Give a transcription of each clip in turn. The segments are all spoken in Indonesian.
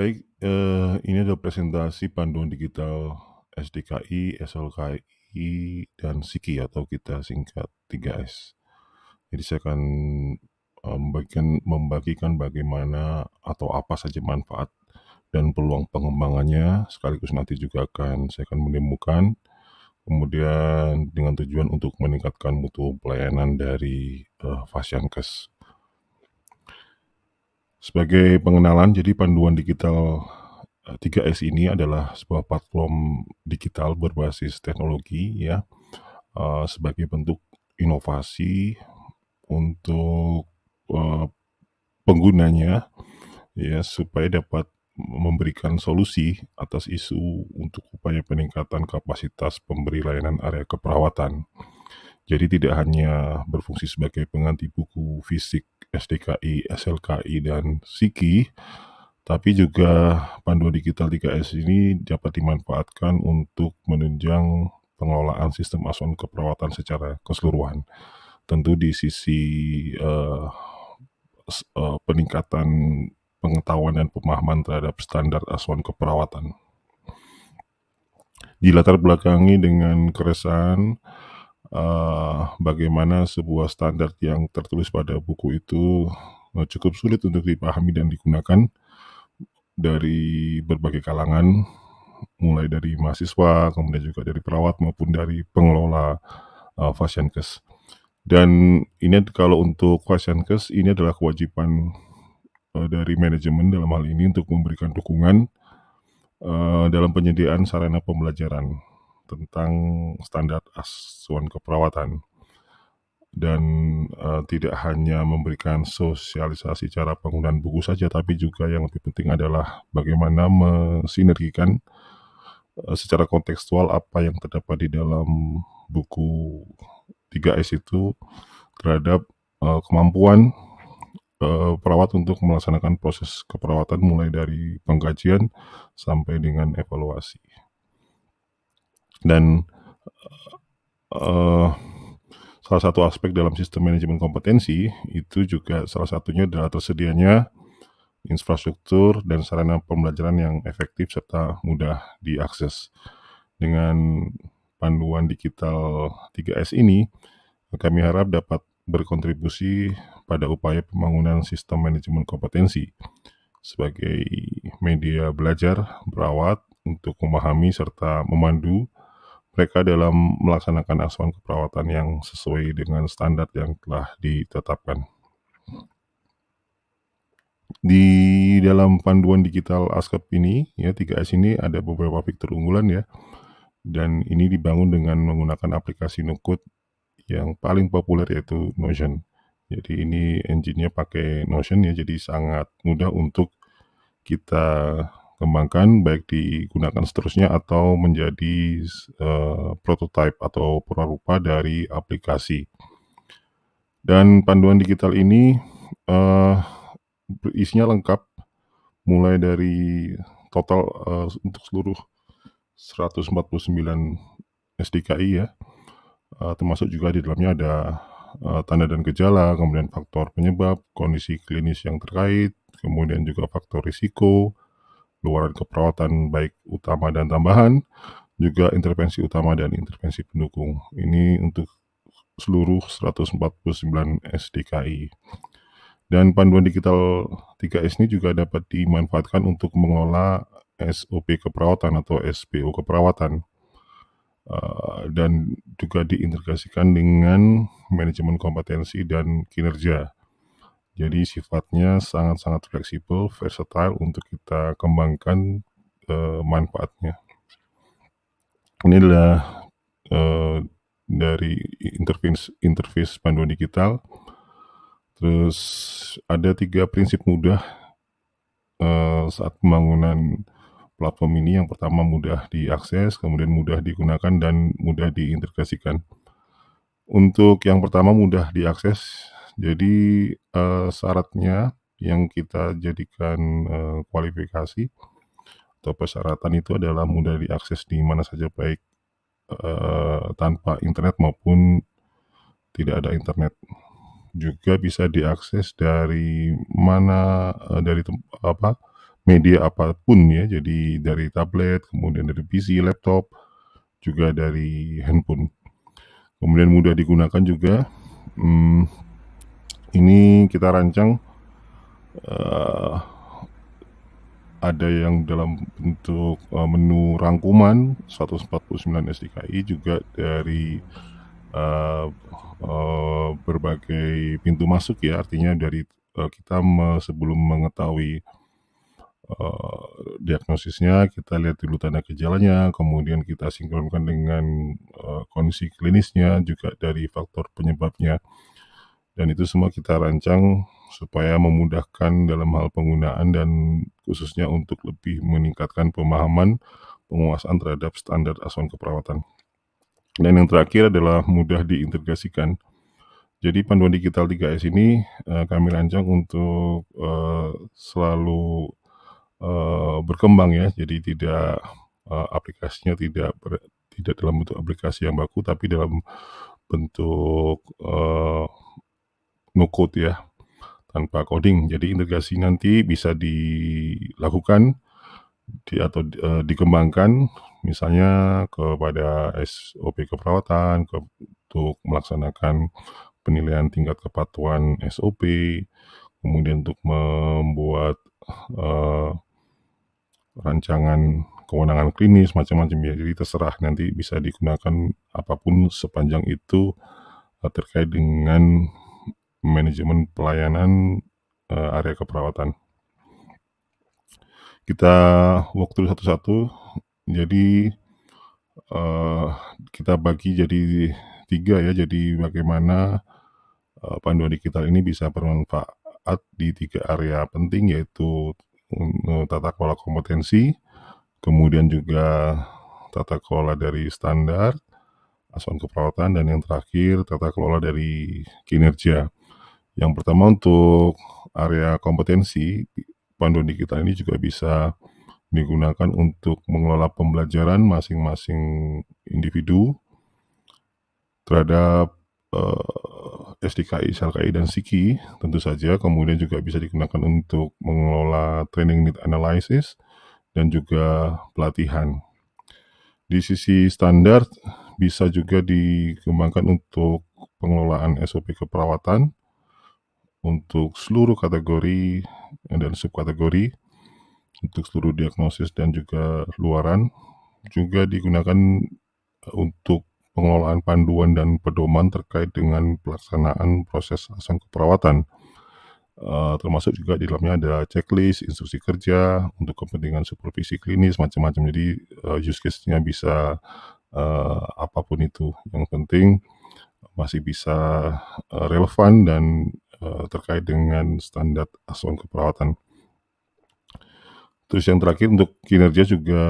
Baik, ini adalah presentasi panduan digital SDKI, SLKI, dan SIKI atau kita singkat 3S. Jadi saya akan, membagikan bagaimana atau apa saja manfaat dan peluang pengembangannya, sekaligus nanti juga saya akan menemukan, kemudian dengan tujuan untuk meningkatkan mutu pelayanan dari, Fasiankes. Sebagai pengenalan, jadi panduan digital 3S ini adalah sebuah platform digital berbasis teknologi ya, sebagai bentuk inovasi untuk, penggunanya ya, supaya dapat memberikan solusi atas isu untuk upaya peningkatan kapasitas pemberi layanan area keperawatan. Jadi tidak hanya berfungsi sebagai pengganti buku fisik SDKI, SLKI, dan SIKI, tapi juga panduan digital 3S ini dapat dimanfaatkan untuk menunjang pengelolaan sistem asuhan keperawatan secara keseluruhan. Tentu di sisi peningkatan pengetahuan dan pemahaman terhadap standar asuhan keperawatan. Dilatar belakangi dengan keresahan bagaimana sebuah standar yang tertulis pada buku itu cukup sulit untuk dipahami dan digunakan dari berbagai kalangan, mulai dari mahasiswa, kemudian juga dari perawat maupun dari pengelola Fasiankes. Dan ini kalau untuk Fasiankes ini adalah kewajiban dari manajemen dalam hal ini untuk memberikan dukungan dalam penyediaan sarana pembelajaran tentang standar asuhan keperawatan. Dan tidak hanya memberikan sosialisasi cara penggunaan buku saja, tapi juga yang lebih penting adalah bagaimana mensinergikan secara kontekstual apa yang terdapat di dalam buku 3S itu terhadap kemampuan perawat untuk melaksanakan proses keperawatan mulai dari pengkajian sampai dengan evaluasi. Dan salah satu aspek dalam sistem manajemen kompetensi itu juga salah satunya adalah tersedianya infrastruktur dan sarana pembelajaran yang efektif serta mudah diakses. Dengan panduan digital 3S ini, kami harap dapat berkontribusi pada upaya pembangunan sistem manajemen kompetensi sebagai media belajar perawat untuk memahami serta memandu mereka dalam melaksanakan asuhan keperawatan yang sesuai dengan standar yang telah ditetapkan. Di dalam panduan digital ASKEP ini, ya 3S ini ada beberapa fitur unggulan ya, dan ini dibangun dengan menggunakan aplikasi no-code yang paling populer yaitu Notion. Jadi ini engine-nya pakai Notion ya, jadi sangat mudah untuk kita kembangkan, baik digunakan seterusnya atau menjadi prototype atau prarupa dari aplikasi. Dan panduan digital ini isinya lengkap, mulai dari total untuk seluruh 149 SDKI ya, termasuk juga di dalamnya ada tanda dan gejala, kemudian faktor penyebab, kondisi klinis yang terkait, kemudian juga faktor risiko, luaran keperawatan baik utama dan tambahan, juga intervensi utama dan intervensi pendukung. Ini untuk seluruh 149 SDKI. Dan panduan digital 3S ini juga dapat dimanfaatkan untuk mengelola SOP keperawatan atau SPO keperawatan, dan juga diintegrasikan dengan manajemen kompetensi dan kinerja. Jadi sifatnya sangat-sangat fleksibel, versatile untuk kita kembangkan manfaatnya. Ini adalah dari interface panduan digital. Terus ada 3 prinsip mudah saat pembangunan platform ini. Yang pertama mudah diakses, kemudian mudah digunakan, dan mudah diintegrasikan. Untuk yang pertama mudah diakses, jadi syaratnya yang kita jadikan kualifikasi atau persyaratan itu adalah mudah diakses di mana saja, baik tanpa internet maupun tidak ada internet. Juga bisa diakses dari mana, media apapun ya, jadi dari tablet, kemudian dari PC, laptop, juga dari handphone. Kemudian mudah digunakan juga. Ini kita rancang ada yang dalam bentuk menu rangkuman 149 SDKI, juga dari berbagai pintu masuk ya, artinya dari kita sebelum mengetahui diagnosisnya, kita lihat dulu tanda gejalanya, kemudian kita sinkronkan dengan kondisi klinisnya, juga dari faktor penyebabnya. Dan itu semua kita rancang supaya memudahkan dalam hal penggunaan dan khususnya untuk lebih meningkatkan pemahaman penguasaan terhadap standar asuhan keperawatan. Dan yang terakhir adalah mudah diintegrasikan. Jadi panduan digital 3S ini kami rancang untuk selalu berkembang ya. Jadi tidak aplikasinya tidak dalam bentuk aplikasi yang baku, tapi dalam bentuk no code ya, tanpa coding. Jadi integrasi nanti bisa dilakukan atau dikembangkan misalnya kepada SOP keperawatan, untuk melaksanakan penilaian tingkat kepatuhan SOP, kemudian untuk membuat rancangan kewenangan klinis, macam-macam ya. Jadi terserah, nanti bisa digunakan apapun sepanjang itu terkait dengan manajemen pelayanan area keperawatan. Kita walk through satu-satu. Jadi kita bagi jadi 3 ya. Jadi bagaimana panduan digital ini bisa bermanfaat di 3 area penting, yaitu tata kelola kompetensi, kemudian juga tata kelola dari standar asuhan keperawatan, dan yang terakhir tata kelola dari kinerja. Yang pertama untuk area kompetensi, panduan digital ini juga bisa digunakan untuk mengelola pembelajaran masing-masing individu terhadap SDKI, SLKI, dan SIKI tentu saja. Kemudian juga bisa digunakan untuk mengelola training need analysis dan juga pelatihan. Di sisi standar bisa juga dikembangkan untuk pengelolaan SOP keperawatan untuk seluruh kategori dan subkategori, untuk seluruh diagnosis dan juga luaran. Juga digunakan untuk pengelolaan panduan dan pedoman terkait dengan pelaksanaan proses asuhan keperawatan. Termasuk juga di dalamnya ada checklist, instruksi kerja untuk kepentingan supervisi klinis, macam-macam. Jadi use case-nya bisa apapun itu. Yang penting masih bisa relevan dan terkait dengan standar asuhan keperawatan. Terus yang terakhir untuk kinerja juga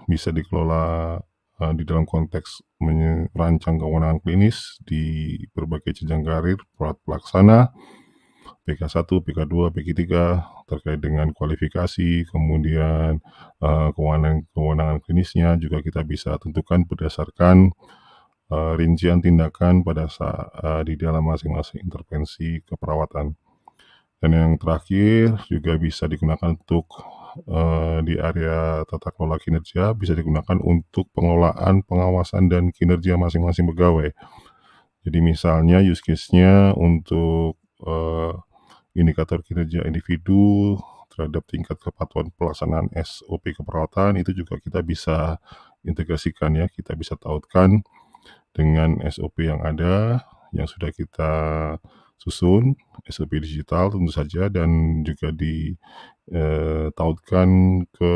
bisa dikelola di dalam konteks merancang kewenangan klinis di berbagai jenjang karir perawat pelaksana, PK1, PK2, PK3 terkait dengan kualifikasi, kemudian kewenangan klinisnya juga kita bisa tentukan berdasarkan rincian tindakan pada saat di dalam masing-masing intervensi keperawatan. Dan yang terakhir juga bisa digunakan untuk di area tata kelola kinerja, bisa digunakan untuk pengelolaan, pengawasan, dan kinerja masing-masing pegawai. Jadi misalnya use case-nya untuk indikator kinerja individu terhadap tingkat kepatuhan pelaksanaan SOP keperawatan, itu juga kita bisa integrasikan ya, kita bisa tautkan dengan SOP yang ada, yang sudah kita susun, SOP digital tentu saja, dan juga ditautkan ke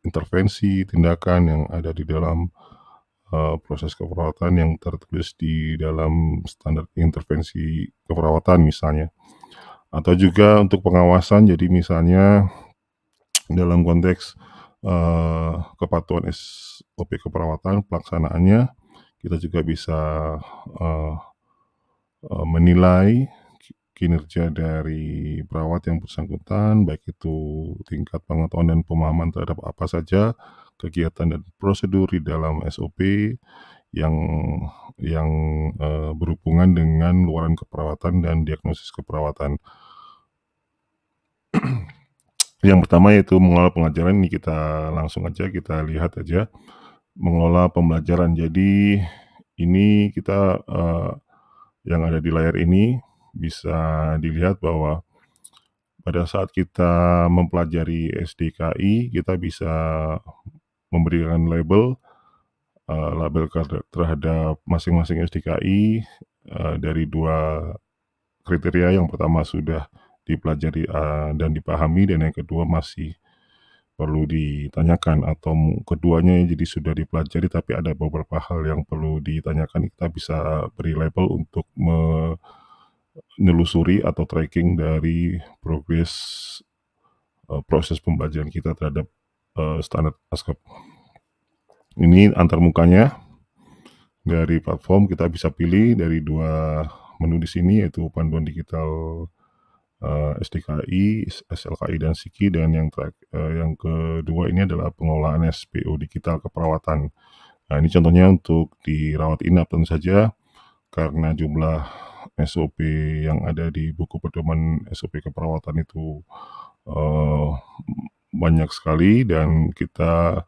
intervensi tindakan yang ada di dalam proses keperawatan yang tertulis di dalam standar intervensi keperawatan misalnya. Atau juga untuk pengawasan, jadi misalnya dalam konteks kepatuhan SOP keperawatan, pelaksanaannya kita juga bisa menilai kinerja dari perawat yang bersangkutan, baik itu tingkat pengetahuan dan pemahaman terhadap apa saja kegiatan dan prosedur di dalam SOP yang berhubungan dengan luaran keperawatan dan diagnosis keperawatan. Yang pertama yaitu mengelola pengajaran, ini kita langsung aja kita lihat aja, mengelola pembelajaran. Jadi ini kita, yang ada di layar ini bisa dilihat bahwa pada saat kita mempelajari SDKI, kita bisa memberikan label terhadap masing-masing SDKI, dari 2 kriteria. Yang pertama sudah dipelajari, dan dipahami, dan yang kedua masih perlu ditanyakan, atau keduanya jadi sudah dipelajari tapi ada beberapa hal yang perlu ditanyakan. Kita bisa beri label untuk menelusuri atau tracking dari progres, proses pembelajaran kita terhadap, standar ASCAP. Ini antarmukanya dari platform. Kita bisa pilih dari 2 menu di sini, yaitu panduan digital, SDKI, SLKI, dan SIKI, dan yang kedua ini adalah pengelolaan SPO digital keperawatan. Nah, ini contohnya untuk di rawat inap. Tentu saja karena jumlah SOP yang ada di buku pedoman SOP keperawatan itu, banyak sekali, dan kita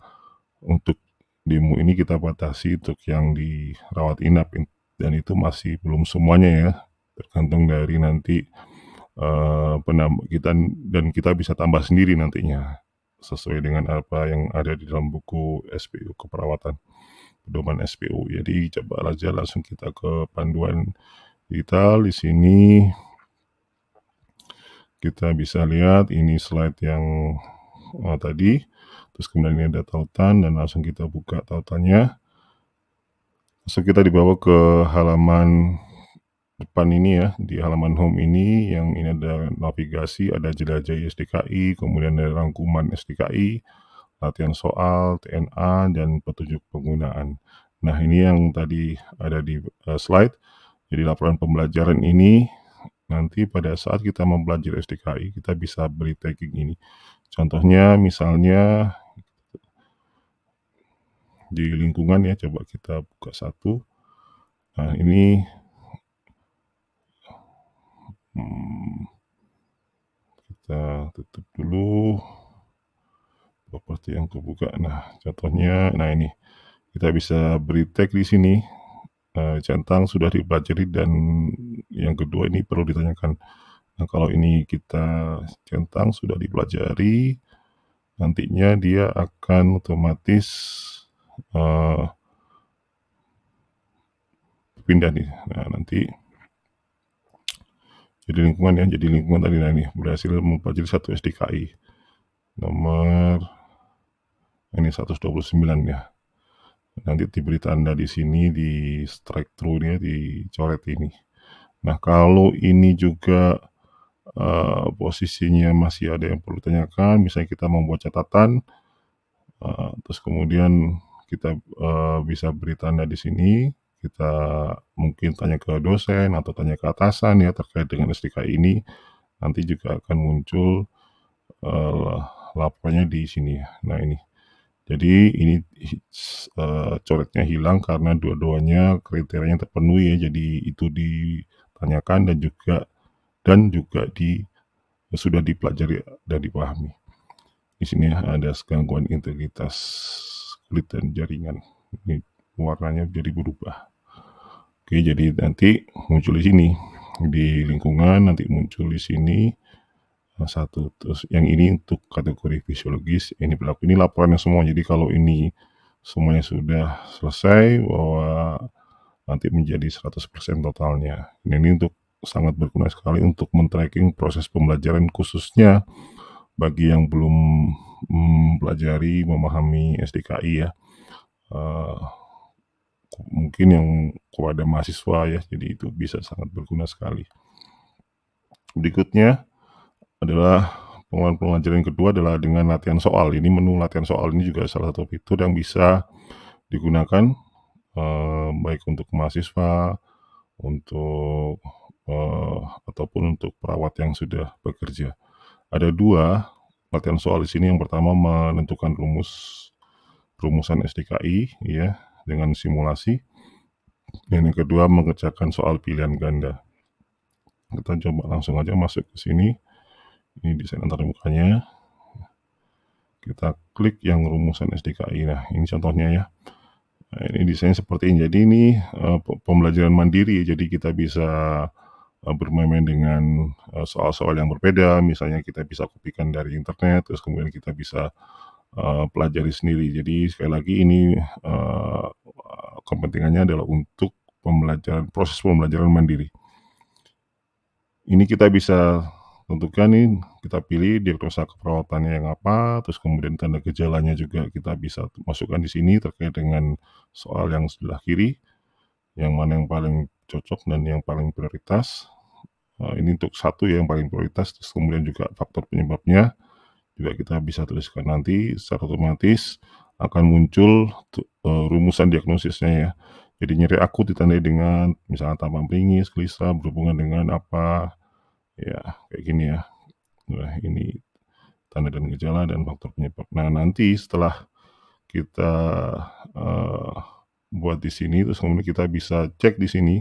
untuk demo ini kita batasi untuk yang di rawat inap, dan itu masih belum semuanya ya, tergantung dari nanti, kita, dan kita bisa tambah sendiri nantinya sesuai dengan apa yang ada di dalam buku SPO keperawatan, pedoman SPO. Jadi coba aja langsung kita ke panduan digital. Di sini kita bisa lihat ini slide yang tadi, terus kemudian ini ada tautan, dan langsung kita buka tautannya. Langsung kita dibawa ke halaman depan ini ya. Di halaman home ini, yang ini ada navigasi, ada jelajah SDKI, kemudian ada rangkuman SDKI, latihan soal, TNA, dan petunjuk penggunaan. Nah, ini yang tadi ada di slide. Jadi laporan pembelajaran ini nanti pada saat kita mempelajari SDKI, kita bisa beri tagging ini. Contohnya misalnya di lingkungan ya, coba kita buka satu. Nah, ini kita tutup dulu seperti yang kebuka. Nah, contohnya, nah ini kita bisa beri tag di sini, centang sudah dipelajari, dan yang kedua ini perlu ditanyakan. Nah, kalau ini kita centang sudah dipelajari, nantinya dia akan otomatis pindah nih. Nah, nanti jadi lingkungan ya, jadi lingkungan tadi. Nah, ini berhasil mempelajari 1 SDKI nomor ini 129 ya. Nanti diberi tanda di sini, di strike through nya, dicoret ini. Nah, kalau ini juga posisinya masih ada yang perlu ditanyakan, misalnya kita membuat catatan, terus kemudian kita bisa beri tanda di sini. Kita mungkin tanya ke dosen atau tanya ke atasan ya terkait dengan SDKI ini. Nanti juga akan muncul laporannya di sini ya. Nah, ini. Jadi ini coretnya hilang karena dua-duanya kriterianya terpenuhi ya. Jadi itu ditanyakan dan juga sudah dipelajari dan dipahami. Di sini ada gangguan integritas kulit dan jaringan. Ini warnanya jadi berubah. Oke, jadi nanti muncul di sini di lingkungan, nanti muncul di sini satu. Terus yang ini untuk kategori fisiologis, ini berlaku. Ini laporannya semua. Jadi kalau ini semuanya sudah selesai, bahwa nanti menjadi 100% totalnya. Ini untuk sangat berguna sekali untuk men-tracking proses pembelajaran, khususnya bagi yang belum mempelajari, memahami SDKI ya. Mungkin yang kepada mahasiswa ya, jadi itu bisa sangat berguna sekali. Berikutnya adalah pengalaman kedua adalah dengan latihan soal. Ini menu latihan soal ini juga salah satu fitur yang bisa digunakan baik untuk mahasiswa, untuk ataupun untuk perawat yang sudah bekerja. Ada 2 latihan soal di sini. Yang pertama menentukan rumusan SDKI ya dengan simulasi. Dan yang kedua mengerjakan soal pilihan ganda. Kita coba langsung aja masuk ke sini. Ini desain antarmukanya. kita klik yang rumusan SDKI. Nah, ini contohnya ya. Nah, ini desain seperti ini. Jadi ini pembelajaran mandiri, jadi kita bisa bermain-main dengan soal-soal yang berbeda. Misalnya kita bisa kopikan dari internet, terus kemudian kita bisa pelajari sendiri. Jadi sekali lagi ini kepentingannya adalah untuk proses pembelajaran mandiri. Ini kita bisa tentukan nih, kita pilih diagnosa keperawatannya yang apa, terus kemudian tanda gejalanya juga kita bisa masukkan di sini terkait dengan soal yang sebelah kiri, yang mana yang paling cocok dan yang paling prioritas. Ini untuk satu yang paling prioritas, terus kemudian juga faktor penyebabnya juga kita bisa tuliskan. Nanti secara otomatis akan muncul rumusan diagnosisnya ya. Jadi nyeri akut ditandai dengan misalnya tambah meringis, gelisah, berhubungan dengan apa, ya kayak gini ya. Nah, ini tanda dan gejala dan faktor penyebab. Nah, nanti setelah kita buat di sini, terus kemudian kita bisa cek di sini.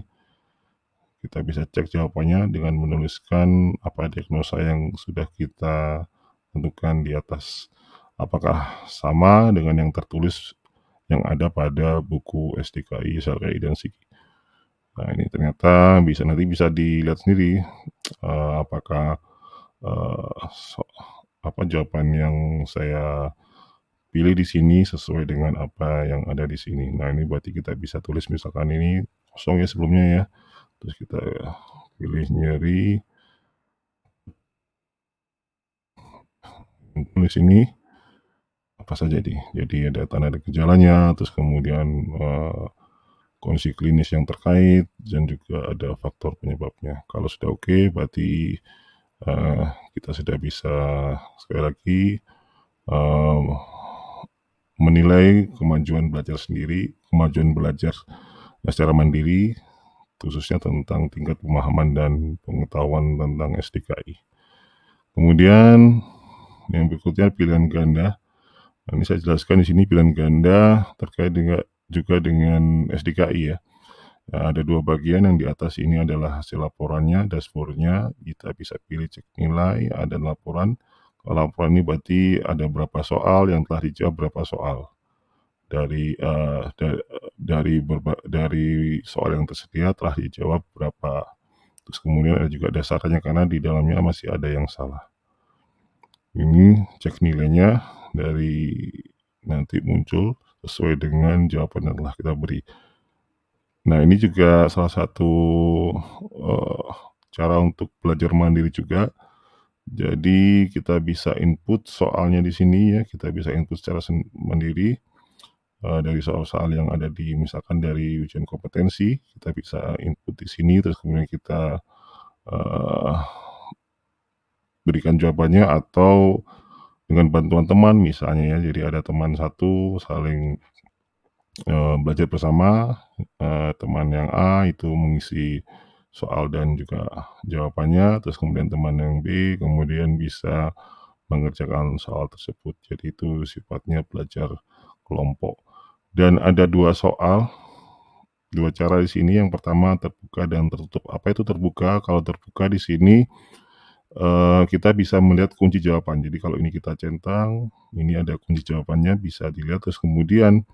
Kita bisa cek jawabannya dengan menuliskan apa diagnosa yang sudah kita tentukan di atas. Apakah sama dengan yang tertulis yang ada pada buku SDKI, SLKI, dan SIKI. Nah, ini ternyata nanti bisa dilihat sendiri apakah jawaban yang saya pilih di sini sesuai dengan apa yang ada di sini. Nah, ini berarti kita bisa tulis misalkan ini kosong ya sebelumnya ya. Terus kita pilih nyeri. Tulis ini apa saja jadi ada tanda dan gejalanya, terus kemudian kondisi klinis yang terkait dan juga ada faktor penyebabnya. Kalau sudah oke, berarti kita sudah bisa sekali lagi menilai kemajuan belajar secara mandiri, khususnya tentang tingkat pemahaman dan pengetahuan tentang SDKI. Kemudian yang berikutnya pilihan ganda. Nah, ini saya jelaskan di sini pilihan ganda terkait juga dengan SDKI ya. Nah, ada dua bagian, yang di atas ini adalah hasil laporannya, dashboardnya. Kita bisa pilih cek nilai, ada laporan. Kalau laporan ini berarti ada berapa soal yang telah dijawab, berapa soal dari soal yang tersedia telah dijawab berapa. Terus kemudian ada juga dasarnya karena di dalamnya masih ada yang salah. Ini cek nilainya dari nanti muncul sesuai dengan jawaban yang telah kita beri. Nah, ini juga salah satu cara untuk belajar mandiri juga. Jadi kita bisa input soalnya di sini ya, kita bisa input secara mandiri dari soal-soal yang ada misalkan dari ujian kompetensi, kita bisa input di sini, terus kemudian kita berikan jawabannya, atau dengan bantuan teman misalnya ya. Jadi ada teman satu saling belajar bersama, teman yang A itu mengisi soal dan juga jawabannya, terus kemudian teman yang B kemudian bisa mengerjakan soal tersebut. Jadi itu sifatnya belajar kelompok. Dan ada dua cara di sini. Yang pertama terbuka dan tertutup. Apa itu terbuka? Kalau terbuka di sini kita bisa melihat kunci jawaban. Jadi kalau ini kita centang, ini ada kunci jawabannya, bisa dilihat, terus kemudian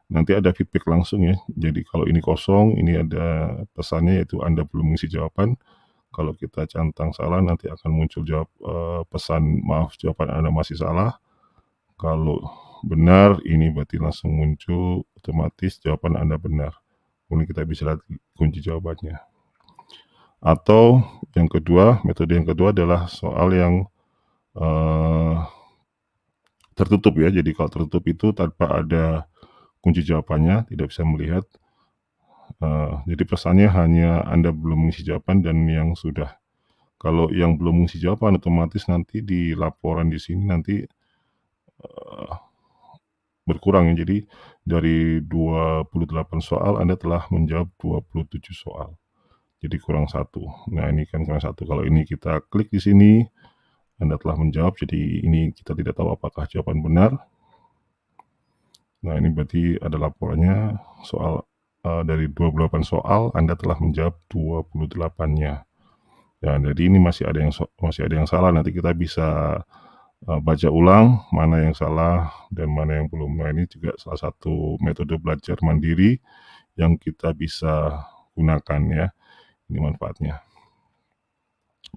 nanti ada feedback langsung ya. Jadi kalau ini kosong, ini ada pesannya yaitu Anda belum mengisi jawaban. Kalau kita centang salah, nanti akan muncul pesan maaf, jawaban Anda masih salah. Kalau benar, ini berarti langsung muncul otomatis jawaban Anda benar. Kemudian kita bisa lihat kunci jawabannya. Atau metode yang kedua adalah soal yang tertutup ya. Jadi kalau tertutup itu tanpa ada kunci jawabannya, tidak bisa melihat. Jadi pesannya hanya Anda belum mengisi jawaban dan yang sudah. Kalau yang belum mengisi jawaban, otomatis nanti di laporan di sini nanti berkurang ya. Jadi dari 28 soal Anda telah menjawab 27 soal. Jadi kurang satu. Nah, ini kan kurang satu. Kalau ini kita klik di sini, Anda telah menjawab. Jadi ini kita tidak tahu apakah jawaban benar. Nah, ini berarti ada laporannya soal dari 28 soal Anda telah menjawab 28-nya. Ya, jadi ini masih ada yang salah. Nanti kita bisa baca ulang mana yang salah dan mana yang belum. Nah, ini juga salah satu metode belajar mandiri yang kita bisa gunakan ya, ini manfaatnya.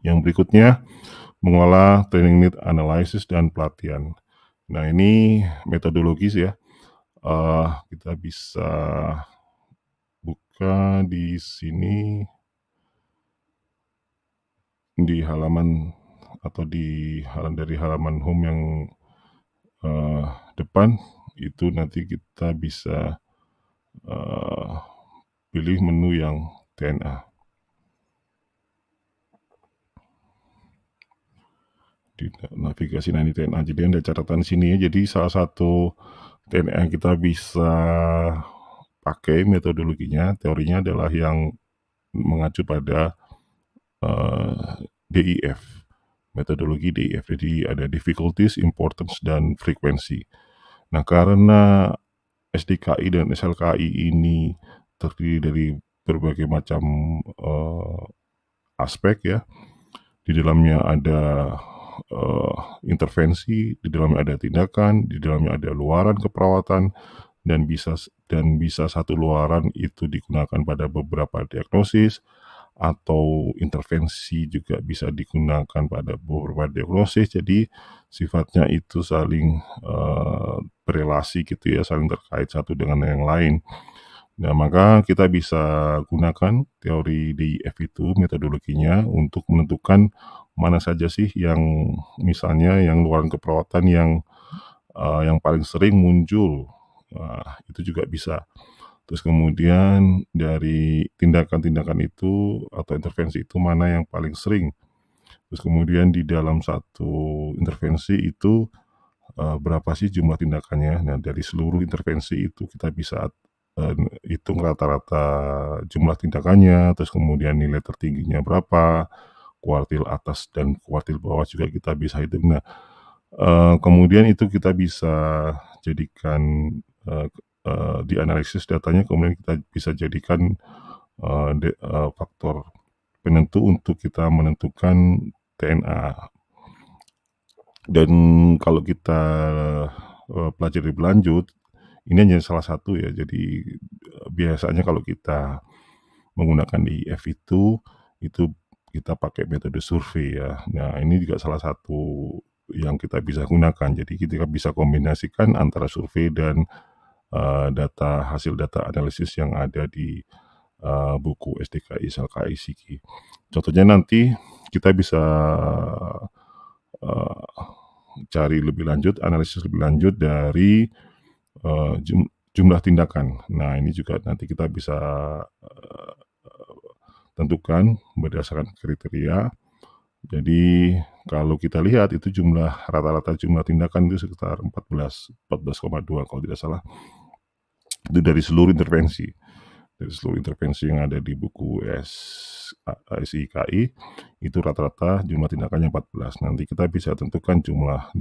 Yang berikutnya, mengolah training need analysis dan pelatihan. Nah, ini metodologis ya, kita bisa buka di sini, di halaman atau dari halaman home yang depan, itu nanti kita bisa pilih menu yang TNA. Di navigasi, nah ini TNA, jadi ada catatan sini ya. Jadi salah satu TNA yang kita bisa pakai metodologinya, teorinya adalah yang mengacu pada DIF, metodologi DIF. Jadi ada difficulties, importance, dan frekuensi. Nah, karena SDKI dan SLKI ini terdiri dari berbagai macam aspek ya, di dalamnya ada intervensi, di dalamnya ada tindakan, di dalamnya ada luaran keperawatan, dan bisa satu luaran itu digunakan pada beberapa diagnosis, atau intervensi juga bisa digunakan pada beberapa diagnosis. Jadi sifatnya itu saling berelasi gitu ya, saling terkait satu dengan yang lain. Nah, maka kita bisa gunakan teori DIF itu, metodologinya, untuk menentukan mana saja sih yang misalnya yang luaran keperawatan yang paling sering muncul. Nah, itu juga bisa. Terus kemudian dari tindakan-tindakan itu atau intervensi itu mana yang paling sering. Terus kemudian di dalam satu intervensi itu berapa sih jumlah tindakannya. Nah, dari seluruh intervensi itu kita bisa hitung rata-rata jumlah tindakannya, terus kemudian nilai tertingginya berapa, kuartil atas dan kuartil bawah juga kita bisa hitung. Nah, kemudian itu kita bisa jadikan dianalisis datanya, kemudian kita bisa jadikan faktor penentu untuk kita menentukan TNA. Dan kalau kita pelajari lebih lanjut, ini hanya salah satu ya. Jadi biasanya kalau kita menggunakan DIF itu kita pakai metode survei ya. Nah, ini juga salah satu yang kita bisa gunakan. Jadi kita bisa kombinasikan antara survei dan hasil data analisis yang ada di buku SDKI SLKI SIKI. Contohnya nanti kita bisa cari lebih lanjut, analisis lebih lanjut dari jumlah tindakan. Nah, ini juga nanti kita bisa tentukan berdasarkan kriteria. Jadi kalau kita lihat itu rata-rata jumlah tindakan itu sekitar 14,2 kalau tidak salah. Itu dari seluruh intervensi. Dari seluruh intervensi yang ada di buku SIKI itu rata-rata jumlah tindakannya 14. Nanti kita bisa tentukan jumlah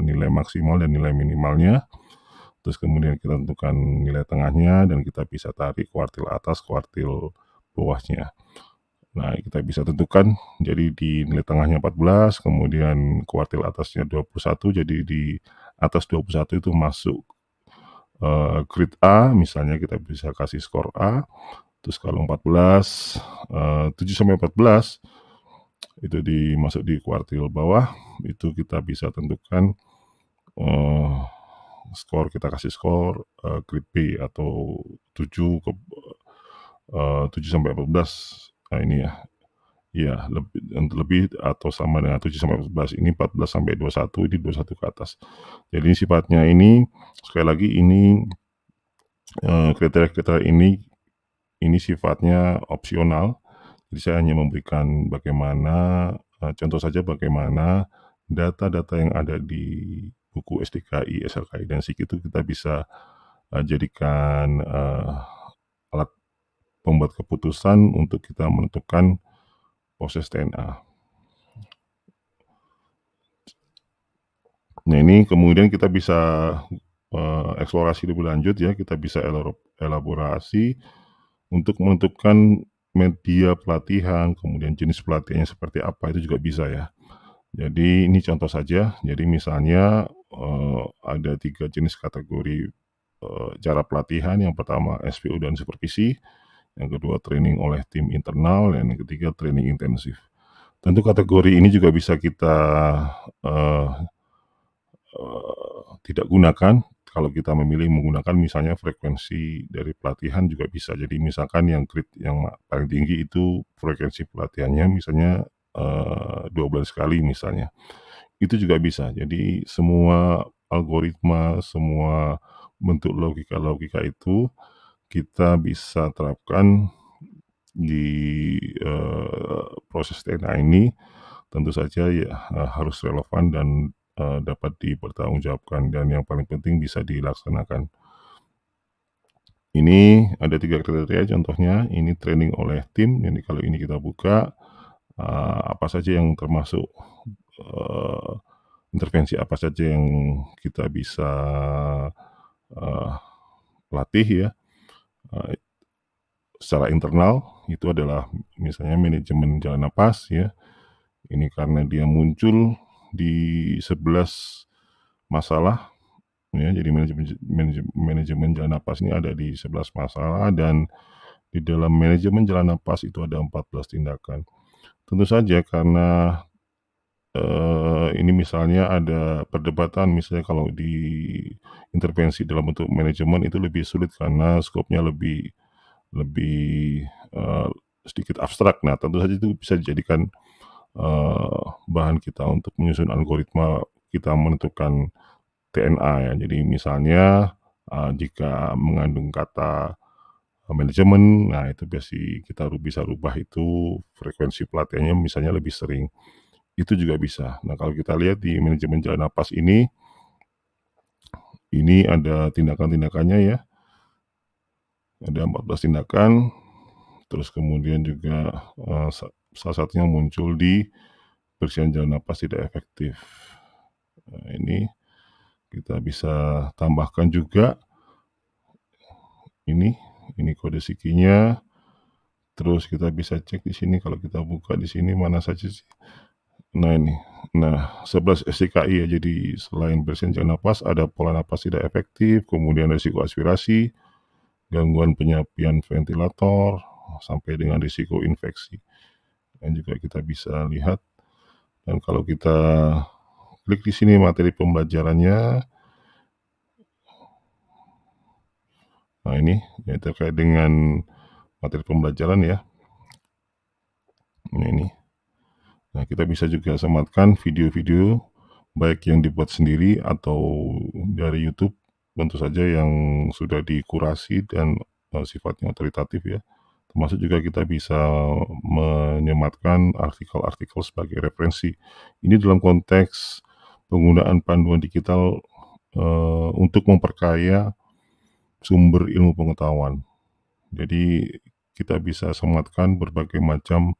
nilai maksimal dan nilai minimalnya. Terus kemudian kita tentukan nilai tengahnya dan kita bisa tarik kuartil atas, kuartil bawahnya. Nah, kita bisa tentukan jadi di nilai tengahnya 14, kemudian kuartil atasnya 21, jadi di atas 21 itu masuk grade A, misalnya kita bisa kasih skor A. Terus kalau 14, 7-14 itu masuk di kuartil bawah, itu kita bisa tentukan kita kasih skor grade B atau 7-14. Nah, ini ya. Ya, lebih atau sama dengan 7-14. Ini 14-21, ini 21 ke atas. Jadi sifatnya ini, sekali lagi ini kriteria-kriteria ini sifatnya opsional. Jadi saya hanya memberikan contoh saja bagaimana data-data yang ada di buku SDKI, SLKI, dan SIKI itu kita bisa jadikan alat pembuat keputusan untuk kita menentukan proses TNA. Nah, ini kemudian kita bisa eksplorasi lebih lanjut ya, kita bisa elaborasi untuk menentukan media pelatihan, kemudian jenis pelatihannya seperti apa, itu juga bisa ya. Jadi ini contoh saja, jadi misalnya, ada 3 jenis kategori, cara pelatihan, yang pertama SPU dan supervisi, yang kedua training oleh tim internal, dan yang ketiga training intensif. Tentu kategori ini juga bisa kita, eee tidak gunakan kalau kita memilih menggunakan misalnya frekuensi dari pelatihan juga bisa. Jadi misalkan yang paling tinggi itu frekuensi pelatihannya misalnya, 12 kali misalnya, itu juga bisa. Jadi semua algoritma, semua bentuk logika-logika itu kita bisa terapkan di, proses TNA ini. Tentu saja ya, harus relevan dan, dapat dipertanggungjawabkan dan yang paling penting bisa dilaksanakan. Ini ada 3 kriteria contohnya, ini training oleh tim, jadi kalau ini kita buka, apa saja yang termasuk, eee, intervensi apa saja yang kita bisa, eee, latih ya, eee, secara internal itu adalah misalnya manajemen jalan napas ya, ini karena dia muncul di 11 masalah ya, jadi manajemen jalan napas ini ada di 11 masalah dan di dalam manajemen jalan napas itu ada 14 tindakan. Tentu saja karena, ini misalnya ada perdebatan misalnya kalau di intervensi dalam bentuk manajemen itu lebih sulit karena skopnya lebih lebih, sedikit abstrak. Nah, tentu saja itu bisa dijadikan, bahan kita untuk menyusun algoritma kita menentukan TNA ya. Jadi misalnya, jika mengandung kata manajemen, nah itu kita bisa rubah itu frekuensi pelatihannya misalnya lebih sering, itu juga bisa. Nah, kalau kita lihat di manajemen jalan napas ini ada tindakan-tindakannya ya, ada 14 tindakan, terus kemudian juga, salah satunya muncul di bersihan jalan napas tidak efektif. Nah, ini kita bisa tambahkan juga ini kode Shikinya, terus kita bisa cek di sini kalau kita buka di sini mana saja sih. Nah ini, 11 STKI ya, jadi selain bersihan jalan napas, ada pola napas tidak efektif, kemudian risiko aspirasi, gangguan penyapian ventilator, sampai dengan risiko infeksi. Dan juga kita bisa lihat, dan kalau kita klik di sini materi pembelajarannya, nah ini ya terkait dengan materi pembelajaran ya. Ini. Nah, kita bisa juga sematkan video-video baik yang dibuat sendiri atau dari YouTube, tentu saja yang sudah dikurasi dan, sifatnya otoritatif ya. Termasuk juga kita bisa menyematkan artikel-artikel sebagai referensi. Ini dalam konteks penggunaan panduan digital, untuk memperkaya sumber ilmu pengetahuan. Jadi kita bisa sematkan berbagai macam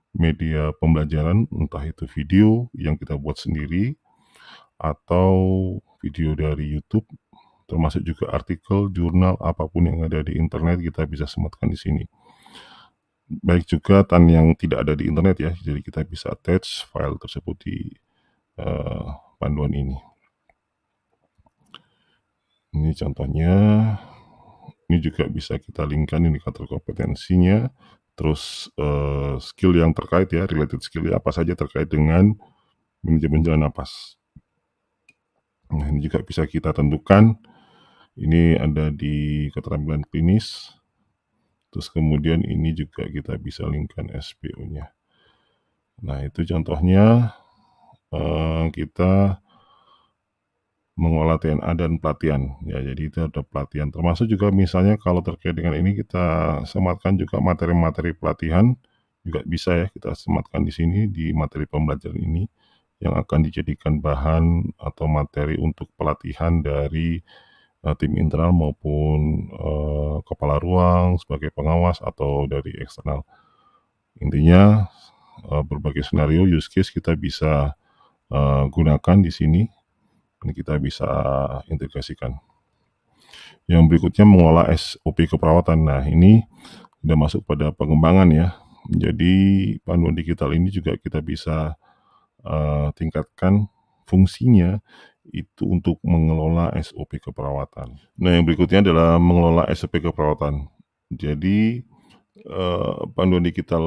media pembelajaran, entah itu video yang kita buat sendiri atau video dari YouTube, termasuk juga artikel, jurnal, apapun yang ada di internet kita bisa sematkan di sini. Baik juga yang tidak ada di internet ya, jadi kita bisa attach file tersebut di panduan ini. Ini contohnya, ini juga bisa kita linkkan indikator kompetensinya, terus skill yang terkait ya, related skill apa saja terkait dengan manajemen jalan napas. Nah, ini juga bisa kita tentukan. Ini ada di keterampilan klinis. Terus kemudian ini juga kita bisa linkkan SPO-nya. Nah, itu contohnya kita mengolah TNA dan pelatihan. Ya, jadi itu ada pelatihan. Termasuk juga misalnya kalau terkait dengan ini kita sematkan juga materi-materi pelatihan juga bisa ya kita sematkan di sini di materi pembelajaran ini yang akan dijadikan bahan atau materi untuk pelatihan dari tim internal maupun kepala ruang sebagai pengawas atau dari eksternal. Intinya berbagai skenario use case kita bisa gunakan di sini, ini kita bisa integrasikan. Yang berikutnya mengolah SOP keperawatan. Nah, ini sudah masuk pada pengembangan ya. Jadi panduan digital ini juga kita bisa tingkatkan fungsinya itu untuk mengelola SOP keperawatan. Nah, yang berikutnya adalah mengelola SOP keperawatan. Jadi, panduan digital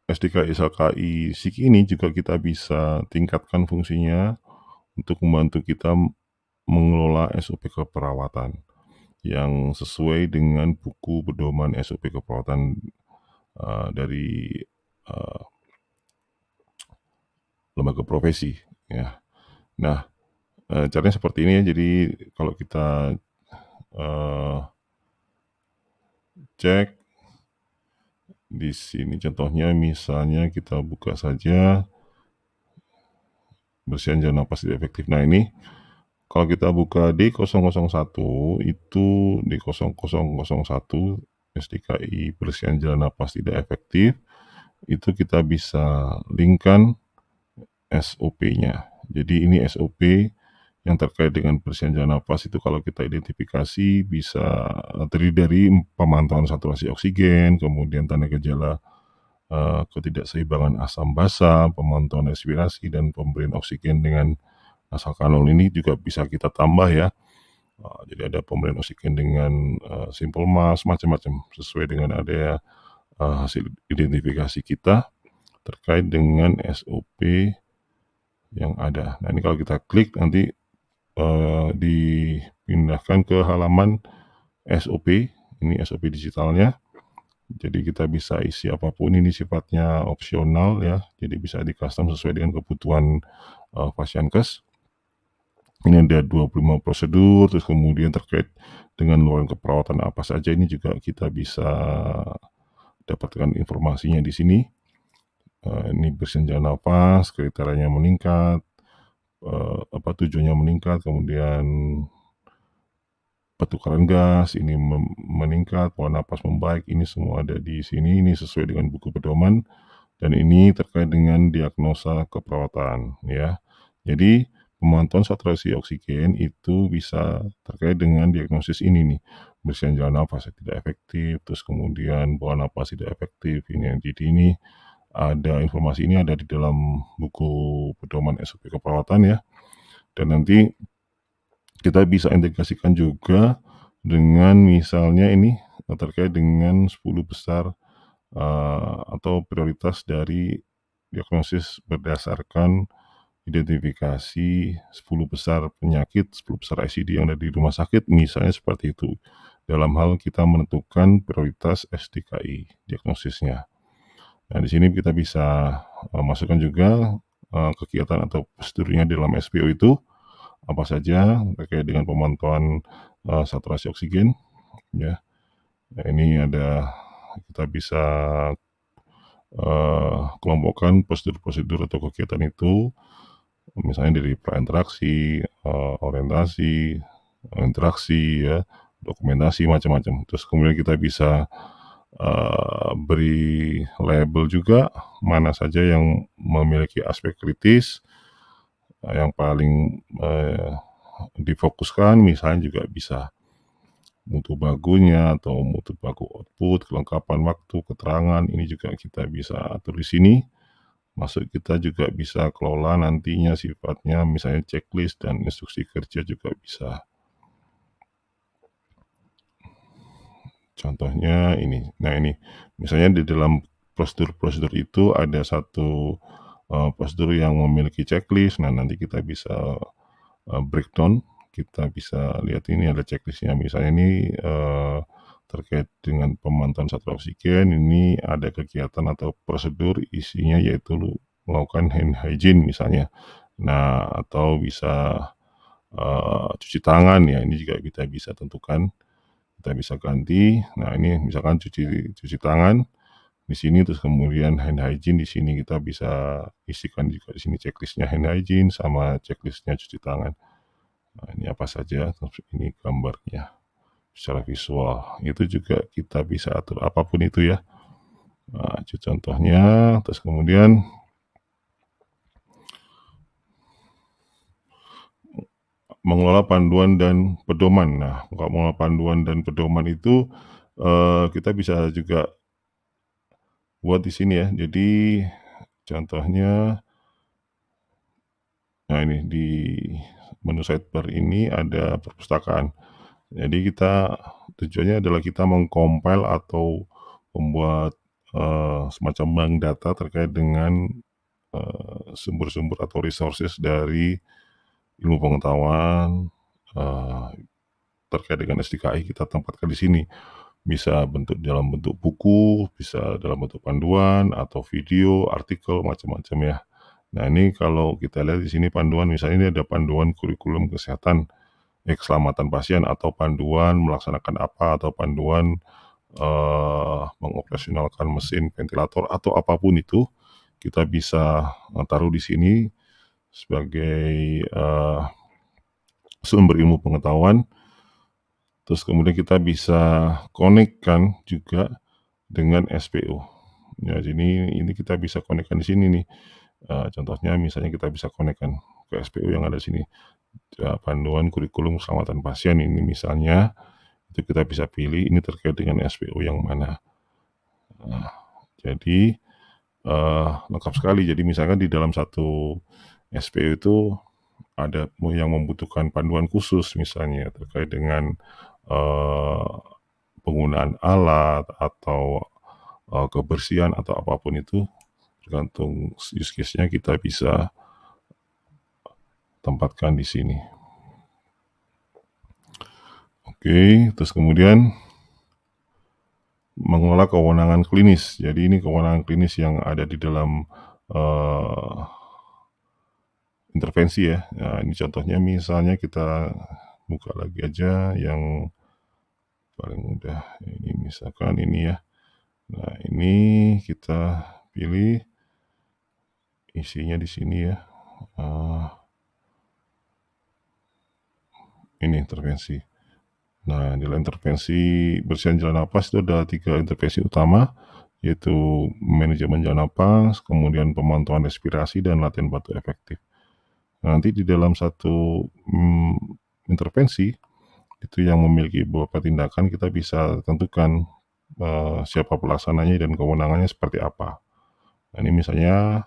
SDKI SLKI SIK ini juga kita bisa tingkatkan fungsinya untuk membantu kita mengelola SOP keperawatan yang sesuai dengan buku pedoman SOP keperawatan dari lembaga profesi ya. Nah, caranya seperti ini ya. Jadi kalau kita cek di sini contohnya, misalnya kita buka saja bersihan jalan napas tidak efektif. Nah, ini kalau kita buka D001 itu D0001 SDKI bersihan jalan napas tidak efektif, itu kita bisa linkkan SOP-nya. Jadi ini SOP yang terkait dengan bersihan jalan napas itu kalau kita identifikasi bisa terdiri dari pemantauan saturasi oksigen, kemudian tanda gejala ketidakseimbangan asam basa, pemantauan respirasi, dan pemberian oksigen dengan asal kanul. Ini juga bisa kita tambah ya. Jadi ada pemberian oksigen dengan simple mask, macam-macam sesuai dengan ada hasil identifikasi kita terkait dengan SOP yang ada. Nah, ini kalau kita klik nanti dipindahkan ke halaman SOP. Ini SOP digitalnya. Jadi kita bisa isi apapun, ini sifatnya opsional ya. Jadi bisa di custom sesuai dengan kebutuhan Fasiankes. Ini ada 25 prosedur, terus kemudian terkait dengan luaran keperawatan apa saja ini juga kita bisa dapatkan informasinya di sini. Ini bersihan jalan nafas, kriterianya meningkat, tujuannya meningkat, kemudian pertukaran gas ini meningkat, pola napas membaik, ini semua ada di sini. Ini sesuai dengan buku pedoman dan ini terkait dengan diagnosa keperawatan ya. Jadi pemantauan saturasi oksigen itu bisa terkait dengan diagnosis ini nih, bersihan jalan nafas tidak efektif, terus kemudian pola napas tidak efektif ini. Jadi ini ada informasi ini ada di dalam buku pedoman SOP keperawatan ya. Dan nanti kita bisa integrasikan juga dengan misalnya ini terkait dengan 10 besar atau prioritas dari diagnosis berdasarkan identifikasi 10 besar penyakit, 10 besar ICD yang ada di rumah sakit, misalnya seperti itu. Dalam hal kita menentukan prioritas SDKI diagnosisnya. Nah, di sini kita bisa masukkan juga kegiatan atau prosedurnya di dalam SPO itu apa saja terkait dengan pemantauan saturasi oksigen ya. Nah, ini ada kita bisa kelompokkan prosedur-prosedur atau kegiatan itu misalnya dari prainteraksi, orientasi, interaksi ya, dokumentasi macam-macam. Terus kemudian kita bisa beri label juga mana saja yang memiliki aspek kritis yang paling difokuskan, misalnya juga bisa mutu bagunya atau mutu bagu output, kelengkapan waktu, keterangan, ini juga kita bisa atur di sini. Masuk kita juga bisa kelola nantinya sifatnya misalnya checklist dan instruksi kerja juga bisa. Contohnya ini. Nah, ini misalnya di dalam prosedur-prosedur itu ada satu prosedur yang memiliki checklist. Nah, nanti kita bisa breakdown, kita bisa lihat ini ada checklistnya. Misalnya ini terkait dengan pemantauan saturasi oksigen, ini ada kegiatan atau prosedur isinya yaitu melakukan hand hygiene misalnya. Nah, atau bisa cuci tangan ya, ini juga kita bisa tentukan, kita bisa ganti. Nah, ini misalkan cuci tangan di sini, terus kemudian hand hygiene di sini kita bisa isikan juga di sini checklistnya hand hygiene sama checklistnya cuci tangan. Nah, ini apa saja, ini gambarnya secara visual. Itu juga kita bisa atur apapun itu ya. Nah, itu contohnya. Terus kemudian mengelola panduan dan pedoman. Nah, kalau mengelola panduan dan pedoman itu kita bisa juga buat di sini ya. Jadi contohnya Nah ini di menu sidebar ini ada perpustakaan. Jadi tujuannya adalah kita meng-compile atau membuat, semacam bank data terkait dengan, sumber-sumber atau resources dari ilmu pengetahuan, terkait dengan SDKI kita tempatkan di sini. Bisa dalam bentuk buku, bisa dalam bentuk panduan atau video, artikel, macam-macam ya. Nah ini kalau kita lihat di sini panduan, misalnya ini ada panduan kurikulum kesehatan, keselamatan pasien, atau panduan melaksanakan apa, atau panduan mengoperasionalkan mesin ventilator atau apapun itu, kita bisa taruh di sini sebagai sumber ilmu pengetahuan. Terus kemudian kita bisa konekkan juga dengan SPO. Ya, jadi ini kita bisa konekkan di sini nih. Contohnya misalnya kita bisa konekkan ke SPO yang ada di sini. Panduan kurikulum keselamatan pasien ini misalnya, itu kita bisa pilih ini terkait dengan SPO yang mana. Jadi lengkap sekali. Jadi misalkan di dalam satu SPO itu ada yang membutuhkan panduan khusus misalnya terkait dengan penggunaan alat atau kebersihan atau apapun itu, tergantung use case-nya kita bisa tempatkan di sini. Oke, terus kemudian mengelola kewenangan klinis. Jadi ini kewenangan klinis yang ada di dalam intervensi ya. Nah, ini contohnya misalnya kita buka lagi aja yang paling mudah. Ini misalkan ini ya. Nah, ini kita pilih isinya di sini ya. Ini intervensi. Nah, nilai intervensi bersihan jalan napas itu ada 3 intervensi utama, yaitu manajemen jalan napas, kemudian pemantauan respirasi, dan latihan batuk efektif. Nanti di dalam satu intervensi, itu yang memiliki beberapa tindakan, kita bisa tentukan siapa pelaksananya dan kewenangannya seperti apa. Nah, ini misalnya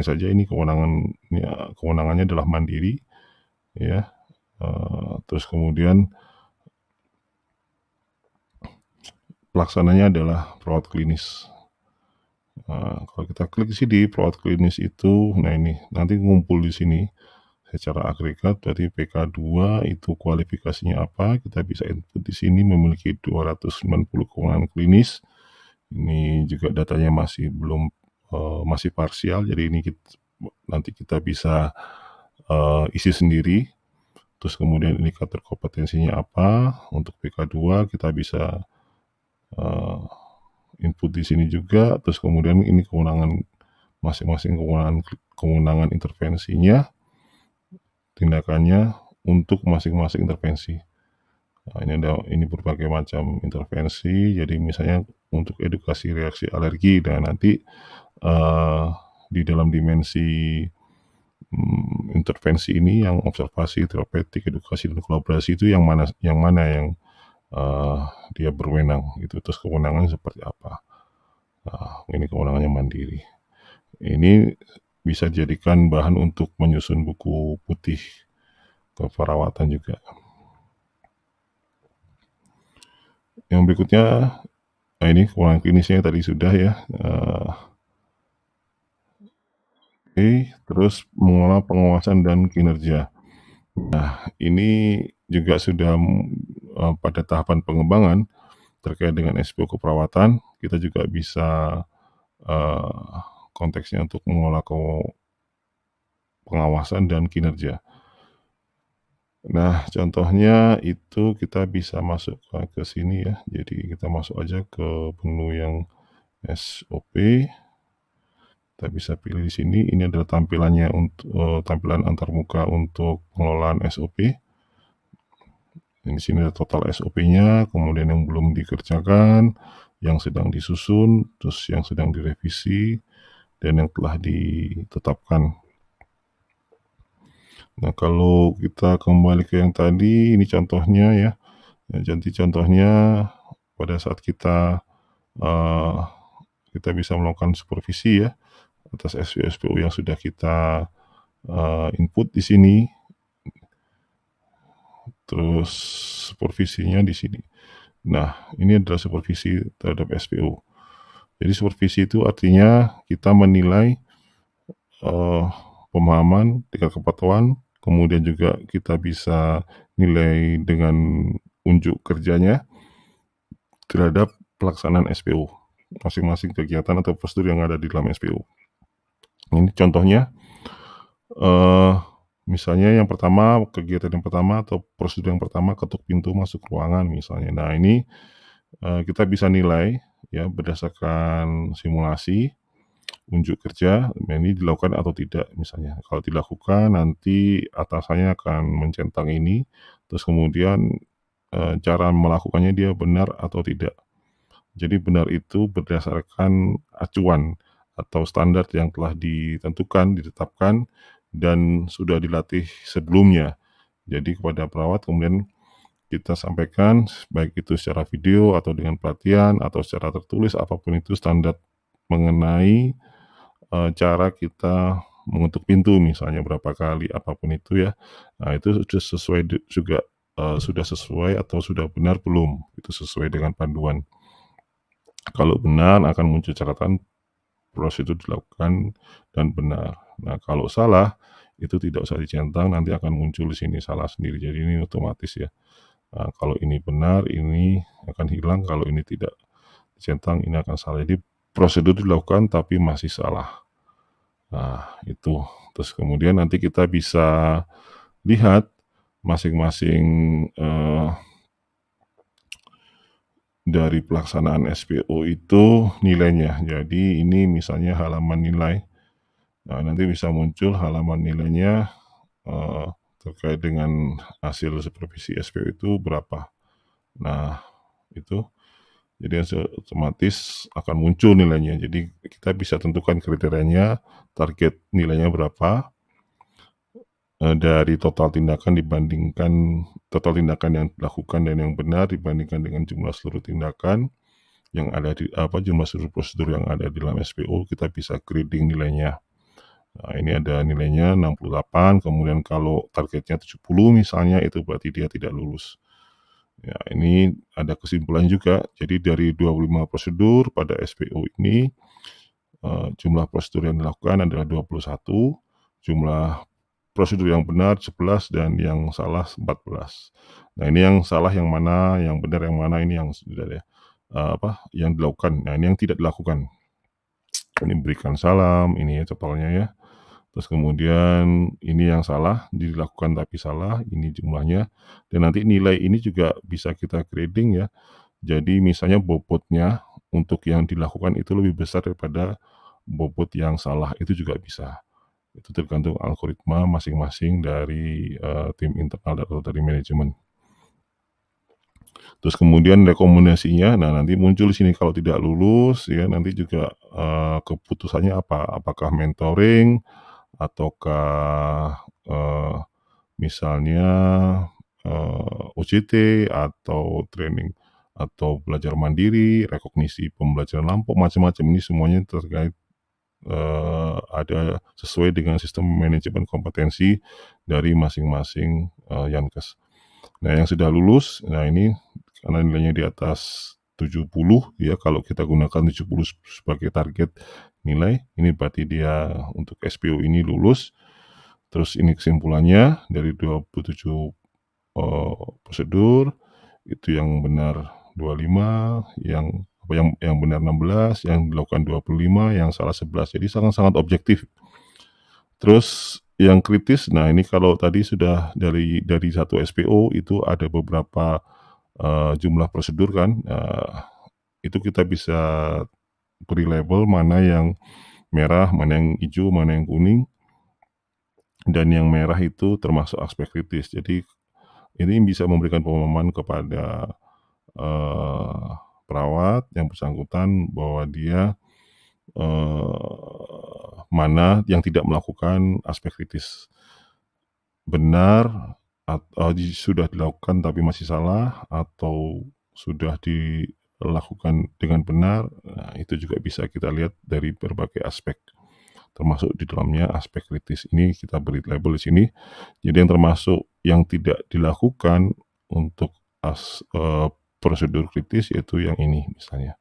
saja ini kewenangannya adalah mandiri, ya. Terus kemudian pelaksananya adalah perawat klinis. Kalau kita klik di perawat klinis itu, nah ini nanti ngumpul di sini secara agregat. Berarti PK2 itu kualifikasinya apa? Kita bisa input di sini memiliki 290 kewenangan klinis. Ini juga datanya masih parsial. Jadi ini nanti kita bisa isi sendiri. Terus kemudian indikator kompetensinya apa? Untuk PK2 kita bisa input di sini juga. Terus kemudian ini masing-masing kewenangan intervensinya, tindakannya untuk masing-masing intervensi. Nah, ini berbagai macam intervensi. Jadi misalnya untuk edukasi reaksi alergi, dan nanti di dalam dimensi intervensi ini yang observasi, terapeutik, edukasi, dan kolaborasi itu yang mana yang dia berwenang gitu. Terus kewenangannya seperti apa? Ini kewenangannya mandiri. Ini bisa dijadikan bahan untuk menyusun buku putih keperawatan juga. Yang berikutnya, ini kewenangan klinisnya tadi sudah ya. Terus mengelola pengawasan dan kinerja. Nah, ini juga sudah pada tahapan pengembangan terkait dengan SPO keperawatan. Kita juga bisa konteksnya untuk mengelola pengawasan dan kinerja. Nah, contohnya itu kita bisa masuk ke sini ya. Jadi kita masuk aja ke menu yang SOP. Kita bisa pilih di sini. Ini adalah tampilannya untuk tampilan antarmuka untuk pengelolaan SOP. Di sini ada total SOP-nya, kemudian yang belum dikerjakan, yang sedang disusun, terus yang sedang direvisi, dan yang telah ditetapkan. Nah, kalau kita kembali ke yang tadi, ini contohnya ya. Jadi contohnya pada saat kita bisa melakukan supervisi ya atas SPO yang sudah kita input di sini, terus supervisinya di sini. Nah, ini adalah supervisi terhadap SPO. Jadi supervisi itu artinya kita menilai pemahaman, tingkat kepatuhan, kemudian juga kita bisa nilai dengan unjuk kerjanya terhadap pelaksanaan SPO, masing-masing kegiatan atau prosedur yang ada di dalam SPO. Ini contohnya, misalnya yang pertama, kegiatan yang pertama atau prosedur yang pertama ketuk pintu masuk ruangan misalnya. Nah ini kita bisa nilai ya berdasarkan simulasi unjuk kerja ini dilakukan atau tidak misalnya. Kalau dilakukan nanti atasannya akan mencentang ini, terus kemudian cara melakukannya dia benar atau tidak. Jadi benar itu berdasarkan acuan atau standar yang telah ditentukan, ditetapkan, dan sudah dilatih sebelumnya. Jadi kepada perawat kemudian kita sampaikan, baik itu secara video atau dengan pelatihan atau secara tertulis, apapun itu standar mengenai cara kita mengetuk pintu misalnya berapa kali, apapun itu ya. Nah itu sudah sesuai juga sudah sesuai atau sudah benar belum, itu sesuai dengan panduan. Kalau benar akan muncul catatan prosedur dilakukan dan benar. Nah kalau salah itu tidak usah dicentang, nanti akan muncul di sini salah sendiri. Jadi ini otomatis ya. Nah, kalau ini benar, ini akan hilang. Kalau ini tidak dicentang, ini akan salah. Jadi prosedur dilakukan tapi masih salah. Nah itu. Terus kemudian nanti kita bisa lihat masing-masing dari pelaksanaan SPO itu nilainya. Jadi ini misalnya halaman nilai. Nah, nanti bisa muncul halaman nilainya terkait dengan hasil supervisi SPO itu berapa. Nah, itu. Jadi otomatis akan muncul nilainya. Jadi kita bisa tentukan kriterianya, target nilainya berapa, dari total tindakan dibandingkan total tindakan yang dilakukan dan yang benar dibandingkan dengan jumlah seluruh tindakan yang ada di jumlah seluruh prosedur yang ada di dalam SPO, kita bisa grading nilainya. Nah, ini ada nilainya 68, kemudian kalau targetnya 70 misalnya, itu berarti dia tidak lulus. Ya, ini ada kesimpulan juga. Jadi dari 25 prosedur pada SPO ini, jumlah prosedur yang dilakukan adalah 21, jumlah prosedur yang benar 11 dan yang salah 14. Nah, ini yang salah yang mana, yang benar yang mana, ini yang sudah ya, yang dilakukan. Nah, ini yang tidak dilakukan. Ini berikan salam, ini ya totalnya ya. Terus kemudian ini yang salah, dilakukan tapi salah, ini jumlahnya. Dan nanti nilai ini juga bisa kita grading ya. Jadi misalnya bobotnya untuk yang dilakukan itu lebih besar daripada bobot yang salah, itu juga bisa. Itu tergantung algoritma masing-masing dari tim internal atau dari manajemen. Terus kemudian rekomendasinya, nah nanti muncul di sini kalau tidak lulus ya nanti juga keputusannya apa? Apakah mentoring ataukah misalnya OJT atau training atau belajar mandiri, rekognisi pembelajaran lampau, macam-macam ini semuanya terkait ada sesuai dengan sistem manajemen kompetensi dari masing-masing Yankes. Nah yang sudah lulus, nah ini karena nilainya di atas 70 ya, kalau kita gunakan 70 sebagai target nilai, ini berarti dia untuk SPO ini lulus. Terus ini kesimpulannya dari 27 prosedur, itu yang benar 25, yang benar 16, yang dilakukan 25, yang salah 11. Jadi sangat-sangat objektif. Terus yang kritis, nah ini kalau tadi sudah dari satu SPO itu ada beberapa jumlah prosedur kan, itu kita bisa beri label mana yang merah, mana yang hijau, mana yang kuning, dan yang merah itu termasuk aspek kritis. Jadi ini bisa memberikan pemahaman kepada perawat yang bersangkutan bahwa dia mana yang tidak melakukan aspek kritis. Benar atau sudah dilakukan tapi masih salah, atau sudah dilakukan dengan benar, nah itu juga bisa kita lihat dari berbagai aspek. termasuk di dalamnya aspek kritis. Ini kita beri label di sini. Jadi yang termasuk yang tidak dilakukan untuk prosedur kritis yaitu yang ini misalnya.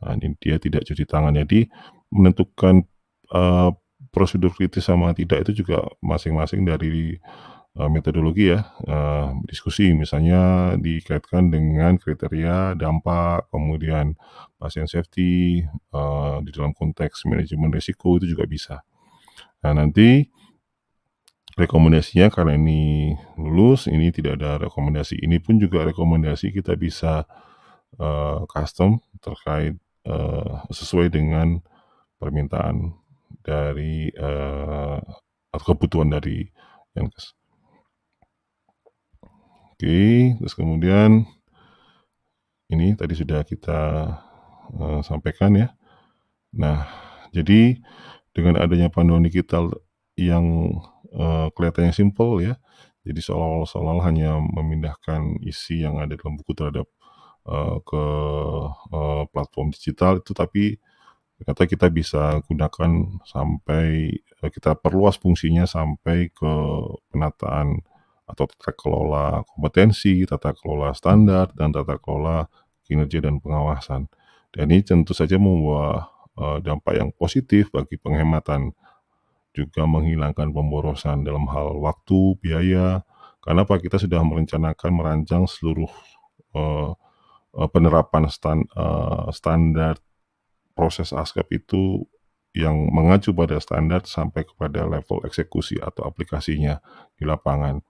Nah, ini dia tidak cuci tangan. Jadi menentukan prosedur kritis sama tidak itu juga masing-masing dari metodologi ya, diskusi misalnya dikaitkan dengan kriteria dampak, kemudian pasien safety, di dalam konteks manajemen risiko itu juga bisa. Nah, nanti rekomendasinya karena ini lulus, ini tidak ada rekomendasi. Ini pun juga rekomendasi kita bisa custom terkait sesuai dengan permintaan dari atau kebutuhan dari Yankes. Oke, terus kemudian ini tadi sudah kita sampaikan ya. Nah, jadi dengan adanya panduan digital yang kelihatannya simpel ya, jadi seolah-olah hanya memindahkan isi yang ada dalam buku terhadap ke platform digital itu, tapi ternyata kita bisa gunakan sampai kita perluas fungsinya sampai ke penataan atau tata kelola kompetensi, tata kelola standar, dan tata kelola kinerja dan pengawasan. Dan ini tentu saja membawa dampak yang positif bagi penghematan, juga menghilangkan pemborosan dalam hal waktu, biaya. Karena apa? Kita sudah merancang seluruh penerapan standar proses ASCAP itu yang mengacu pada standar sampai kepada level eksekusi atau aplikasinya di lapangan.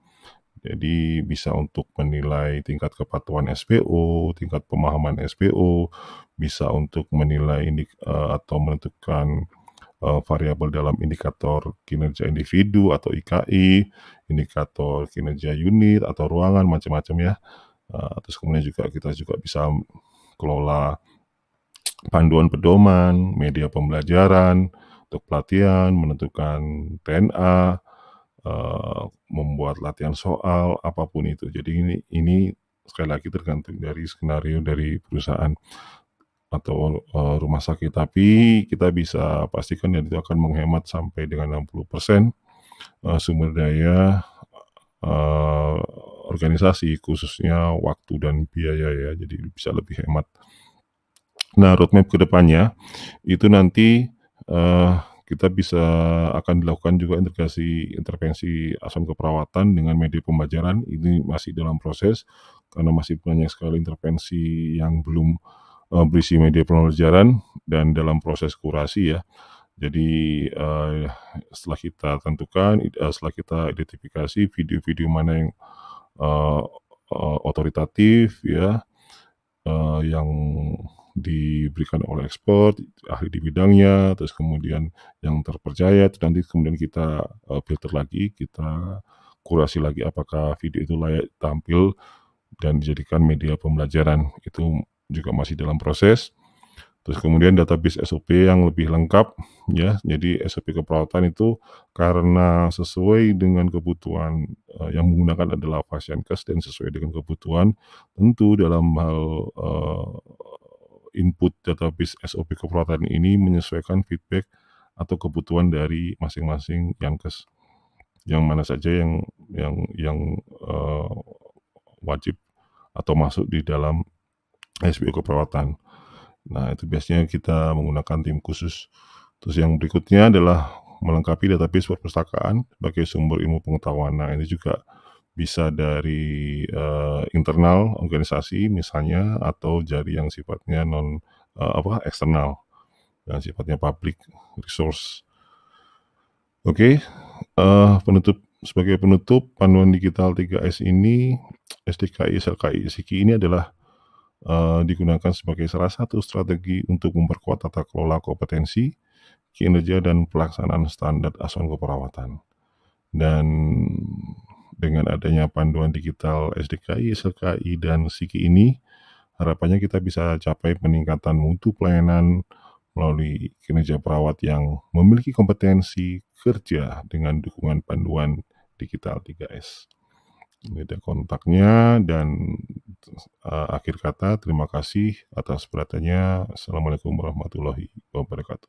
Jadi bisa untuk menilai tingkat kepatuhan SPO, tingkat pemahaman SPO, bisa untuk menilai atau menentukan variabel dalam indikator kinerja individu atau IKI, indikator kinerja unit atau ruangan, macam-macam ya. Terus kemudian kita juga bisa kelola panduan pedoman, media pembelajaran untuk pelatihan, menentukan TNA, membuat latihan soal, apapun itu. Jadi ini sekali lagi tergantung dari skenario dari perusahaan atau rumah sakit. Tapi kita bisa pastikan dan itu akan menghemat sampai dengan 60% sumber daya organisasi, khususnya waktu dan biaya ya. Jadi bisa lebih hemat. Nah, roadmap ke depannya itu nanti kita akan dilakukan juga intervensi asuhan keperawatan dengan media pembelajaran. Ini masih dalam proses karena masih banyak sekali intervensi yang belum berisi media pembelajaran dan dalam proses kurasi ya. Jadi setelah kita tentukan, setelah kita identifikasi video-video mana yang otoritatif ya, yang diberikan oleh expert, ahli di bidangnya, terus kemudian yang terpercaya, nanti kemudian kita filter lagi, kita kurasi lagi apakah video itu layak tampil dan dijadikan media pembelajaran. Itu juga masih dalam proses. Terus kemudian database SOP yang lebih lengkap ya. Jadi SOP keperawatan itu karena sesuai dengan kebutuhan yang menggunakan adalah Fasiankes dan sesuai dengan kebutuhan, tentu dalam hal input database SOP keperawatan ini menyesuaikan feedback atau kebutuhan dari masing-masing Yankes. Yang mana saja yang wajib atau masuk di dalam SPO keperawatan. Nah, itu biasanya kita menggunakan tim khusus. Terus yang berikutnya adalah melengkapi database perpustakaan sebagai sumber ilmu pengetahuan. Nah, ini juga bisa dari internal organisasi misalnya, atau dari yang sifatnya eksternal, yang sifatnya public resource. Oke, sebagai penutup, panduan digital 3S ini, SDKI, SLKI, SIKI ini adalah digunakan sebagai salah satu strategi untuk memperkuat tata kelola kompetensi, kinerja, dan pelaksanaan standar asuhan keperawatan. Dan dengan adanya panduan digital SDKI, SLKI, dan SIKI ini, harapannya kita bisa capai peningkatan mutu pelayanan melalui kinerja perawat yang memiliki kompetensi kerja dengan dukungan panduan digital 3S. Ini ada kontaknya, dan akhir kata terima kasih atas perhatiannya. Assalamualaikum warahmatullahi wabarakatuh.